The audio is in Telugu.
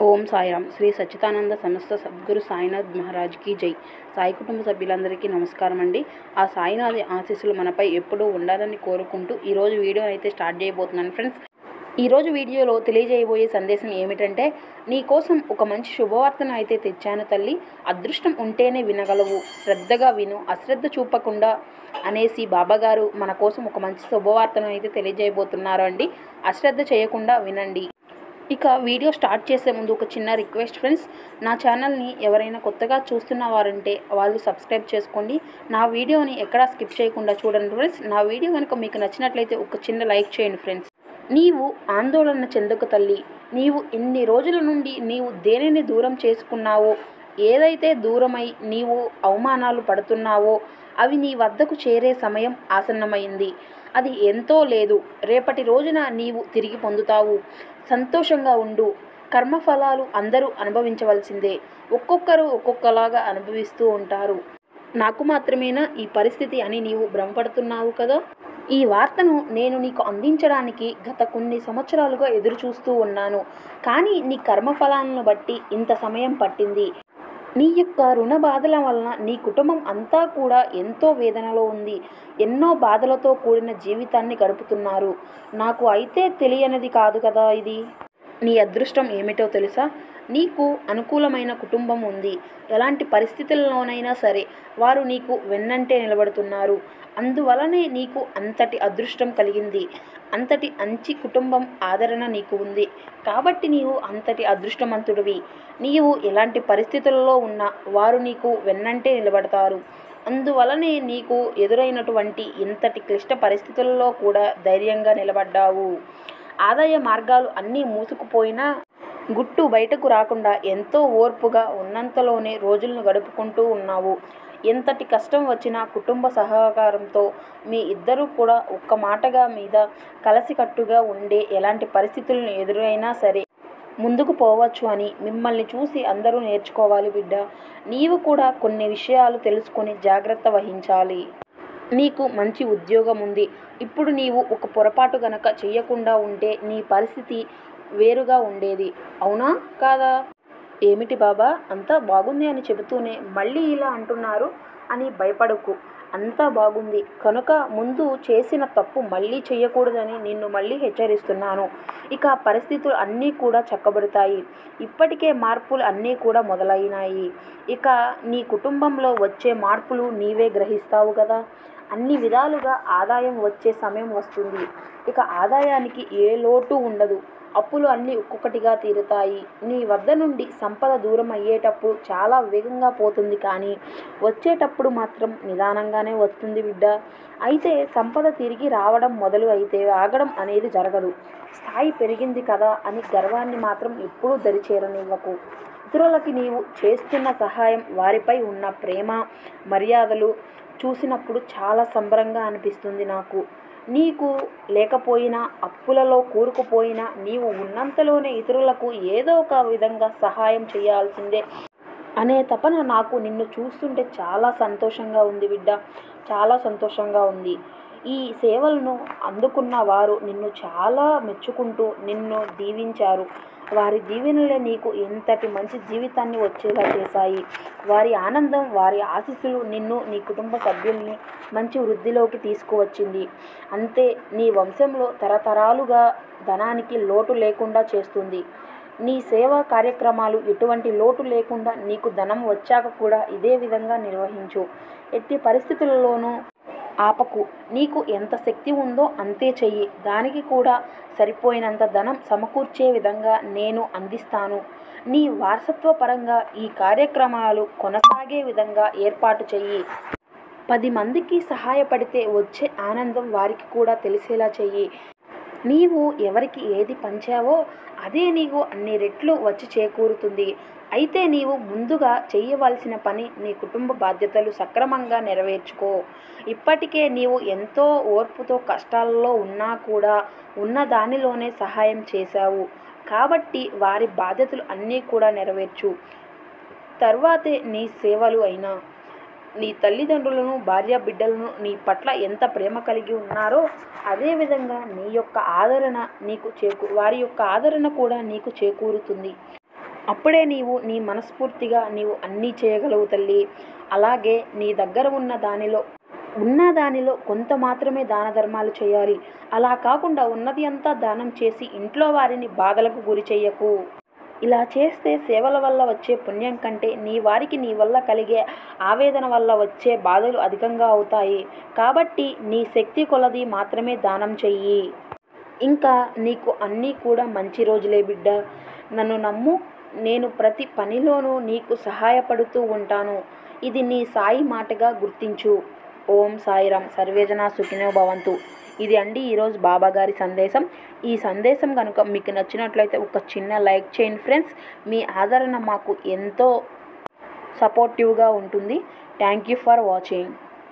ఓం సాయిరామ్. శ్రీ సచ్చిదానంద సమస్త సద్గురు సాయినాథ్ మహారాజ్కి జై. సాయి కుటుంబ సభ్యులందరికీ నమస్కారం అండి. ఆ సాయినాథ్ ఆశీస్సులు మనపై ఎప్పుడూ ఉండాలని కోరుకుంటూ ఈరోజు వీడియో అయితే స్టార్ట్ చేయబోతున్నాను ఫ్రెండ్స్. ఈరోజు వీడియోలో తెలియజేయబోయే సందేశం ఏమిటంటే, నీ కోసం ఒక మంచి శుభవార్తను అయితే తెచ్చాను తల్లి. అదృష్టం ఉంటేనే వినగలవు, శ్రద్ధగా విను, అశ్రద్ధ చూపకుండా అనేసి బాబాగారు మన కోసం ఒక మంచి శుభవార్తను అయితే తెలియజేయబోతున్నారు అండి. అశ్రద్ధ చేయకుండా వినండి. ఇక వీడియో స్టార్ట్ చేసే ముందు ఒక చిన్న రిక్వెస్ట్ ఫ్రెండ్స్, నా ఛానల్ని ఎవరైనా కొత్తగా చూస్తున్న వారంటే వాళ్ళు సబ్స్క్రైబ్ చేసుకోండి. నా వీడియోని ఎక్కడా స్కిప్ చేయకుండా చూడండి ఫ్రెండ్స్. నా వీడియో కనుక మీకు నచ్చినట్లయితే ఒక చిన్న లైక్ చేయండి ఫ్రెండ్స్. నీవు ఆందోళన చెందకు తల్లి. నీవు ఎన్ని రోజుల నుండి నీవు దేనిని దూరం చేసుకున్నావో, ఏదైతే దూరమై నీవు అవమానాలు పడుతున్నావో అవి నీ వద్దకు చేరే సమయం ఆసన్నమైంది. అది ఎంతో లేదు, రేపటి రోజున నీవు తిరిగి పొందుతావు. సంతోషంగా ఉండు. కర్మఫలాలు అందరూ అనుభవించవలసిందే. ఒక్కొక్కరు ఒక్కొక్కలాగా అనుభవిస్తూ ఉంటారు. నాకు మాత్రమేనా ఈ పరిస్థితి అని నీవు భ్రమపడుతున్నావు కదా. ఈ వార్తను నేను నీకు అందించడానికి గత కొన్ని సంవత్సరాలుగా ఎదురు చూస్తూ ఉన్నాను. కానీ నీ కర్మఫలాలను బట్టి ఇంత సమయం పట్టింది. నీ యొక్క రుణ బాధల వలన నీ కుటుంబం అంతా కూడా ఎంతో వేదనలో ఉంది. ఎన్నో బాధలతో కూడిన జీవితాన్ని గడుపుతున్నారు. నాకు అయితే తెలియనిది కాదు కదా ఇది. నీ అదృష్టం ఏమిటో తెలుసా? నీకు అనుకూలమైన కుటుంబం ఉంది. ఎలాంటి పరిస్థితుల్లోనైనా సరే వారు నీకు వెన్నంటే నిలబడుతున్నారు. అందువలనే నీకు అంతటి అదృష్టం కలిగింది. అంతటి మంచి కుటుంబం ఆదరణ నీకు ఉంది. కాబట్టి నీవు అంతటి అదృష్టవంతుడివి. నీవు ఎలాంటి పరిస్థితుల్లో ఉన్నా వారు నీకు వెన్నంటే నిలబడతారు. అందువలనే నీకు ఎదురైనటువంటి ఇంతటి క్లిష్ట పరిస్థితుల్లో కూడా ధైర్యంగా నిలబడ్డావు. ఆదాయ మార్గాలు అన్నీ మూసుకుపోయినా గుట్టు బయటకు రాకుండా ఎంతో ఓర్పుగా ఉన్నంతలోనే రోజులను గడుపుకుంటూ ఉన్నావు. ఎంతటి కష్టం వచ్చినా కుటుంబ సహకారంతో మీ ఇద్దరూ కూడా ఒక్క మాటగా మీద కలిసికట్టుగా ఉండే ఎలాంటి పరిస్థితులను ఎదురైనా సరే ముందుకు పోవచ్చు అని మిమ్మల్ని చూసి అందరూ నేర్చుకోవాలి బిడ్డ. నీవు కూడా కొన్ని విషయాలు తెలుసుకొని జాగ్రత్త వహించాలి. నీకు మంచి ఉద్యోగం ఉంది. ఇప్పుడు నీవు ఒక పొరపాటు గనక చెయ్యకుండా ఉంటే నీ పరిస్థితి వేరుగా ఉండేది. అవునా కాదా? ఏమిటి బాబా అంతా బాగుంది అని చెబుతూనే మళ్ళీ ఇలా అంటున్నారు అని భయపడకు. అంతా బాగుంది కనుక ముందు చేసిన తప్పు మళ్ళీ చేయకూడదని నిన్ను మళ్ళీ హెచ్చరిస్తున్నాను. ఇక పరిస్థితులు అన్నీ కూడా చక్కబడతాయి. ఇప్పటికే మార్పులు అన్నీ కూడా మొదలైనాయి. ఇక నీ కుటుంబంలో వచ్చే మార్పులు నీవే గ్రహిస్తావు కదా. అన్ని విధాలుగా ఆదాయం వచ్చే సమయం వస్తుంది. ఇక ఆదాయానికి ఏ లోటు ఉండదు. అప్పులు అన్నీ ఒక్కొక్కటిగా తీరుతాయి. నీ వద్ద నుండి సంపద దూరం అయ్యేటప్పుడు చాలా వేగంగా పోతుంది, కానీ వచ్చేటప్పుడు మాత్రం నిదానంగానే వస్తుంది బిడ్డ. అయితే సంపద తిరిగి రావడం మొదలు అయితే ఆగడం అనేది జరగదు. స్థాయి పెరిగింది కదా అని గర్వాన్ని మాత్రం ఎప్పుడూ దరిచేరనివ్వకు. ఇతరులకి నీవు చేస్తున్న సహాయం, వారిపై ఉన్న ప్రేమ మర్యాదలు చూసినప్పుడు చాలా సంబరంగా అనిపిస్తుంది నాకు. నీకు లేకపోయినా, అప్పులలో కూరుకుపోయినా నీవు ఉన్నంతలోనే ఇతరులకు ఏదో ఒక విధంగా సహాయం చేయాల్సిందే అనే తపన నాకు నిన్ను చూస్తుంటే చాలా సంతోషంగా ఉంది బిడ్డ. చాలా సంతోషంగా ఉంది. ఈ సేవలను అందుకున్న వారు నిన్ను చాలా మెచ్చుకుంటూ నిన్ను దీవించారు. వారి దీవెనలే నీకు ఎంతటి మంచి జీవితాన్ని వచ్చేలా చేశాయి. వారి ఆనందం, వారి ఆశీస్సులు నిన్ను, నీ కుటుంబ సభ్యుల్ని మంచి వృద్ధిలోకి తీసుకువచ్చింది. అంతే, నీ వంశంలో తరతరాలుగా ధనానికి లోటు లేకుండా చేస్తుంది. నీ సేవా కార్యక్రమాలు ఎటువంటి లోటు లేకుండా నీకు ధనం వచ్చాక కూడా ఇదే విధంగా నిర్వహించు. ఎట్టి పరిస్థితులలోనూ ఆపకు. నీకు ఎంత శక్తి ఉందో అంతే చెయ్యి. దానికి కూడా సరిపోయినంత ధనం సమకూర్చే విధంగా నేను అందిస్తాను. నీ వారసత్వ పరంగా ఈ కార్యక్రమాలు కొనసాగే విధంగా ఏర్పాటు చెయ్యి. 10 మందికి సహాయపడితే వచ్చే ఆనందం వారికి కూడా తెలిసేలా చెయ్యి. నీవు ఎవరికి ఏది పంచావో అదే నీకు అన్ని రెట్లు వచ్చి చేకూరుతుంది. అయితే నీవు ముందుగా చేయవలసిన పని నీ కుటుంబ బాధ్యతలు సక్రమంగా నెరవేర్చుకో. ఇప్పటికే నీవు ఎంతో ఓర్పుతో కష్టాలలో ఉన్నా కూడా ఉన్న దానిలోనే సహాయం చేశావు. కాబట్టి వారి బాధ్యతలు అన్నీ కూడా నెరవేర్చు. తర్వాతే నీ సేవలు అయినా. నీ తల్లిదండ్రులను, భార్య బిడ్డలను నీ పట్ల ఎంత ప్రేమ కలిగి ఉన్నారో అదేవిధంగా నీ యొక్క ఆదరణ నీకు వారి యొక్క ఆదరణ కూడా నీకు చేకూరుతుంది. అప్పుడే నీ మనస్ఫూర్తిగా అన్నీ చేయగలవు తల్లి. అలాగే నీ దగ్గర ఉన్న దానిలో కొంత మాత్రమే దాన ధర్మాలు చేయాలి. అలా కాకుండా ఉన్నది అంతా దానం చేసి ఇంట్లో వారిని బాధలకు గురి చెయ్యకు. ఇలా చేస్తే సేవల వల్ల వచ్చే పుణ్యం కంటే నీ వల్ల కలిగే ఆవేదన వల్ల వచ్చే బాధలు అధికంగా అవుతాయి. కాబట్టి నీ శక్తి కొలది మాత్రమే దానం చెయ్యి. ఇంకా నీకు అన్నీ కూడా మంచి రోజులే బిడ్డ. నన్ను నమ్ము. నేను ప్రతి పనిలోనూ నీకు సహాయపడుతూ ఉంటాను. ఇది నీ సాయి మాటగా గుర్తించు. ఓం సాయిరామ్. సర్వేజన సుఖినో భవంతు. ఇది అండి ఈరోజు బాబాగారి సందేశం. ఈ సందేశం కనుక మీకు నచ్చినట్లయితే ఒక చిన్న లైక్ చేయండి ఫ్రెండ్స్. మీ ఆదరణ మాకు ఎంతో సపోర్టివ్గా ఉంటుంది. Thank you for watching.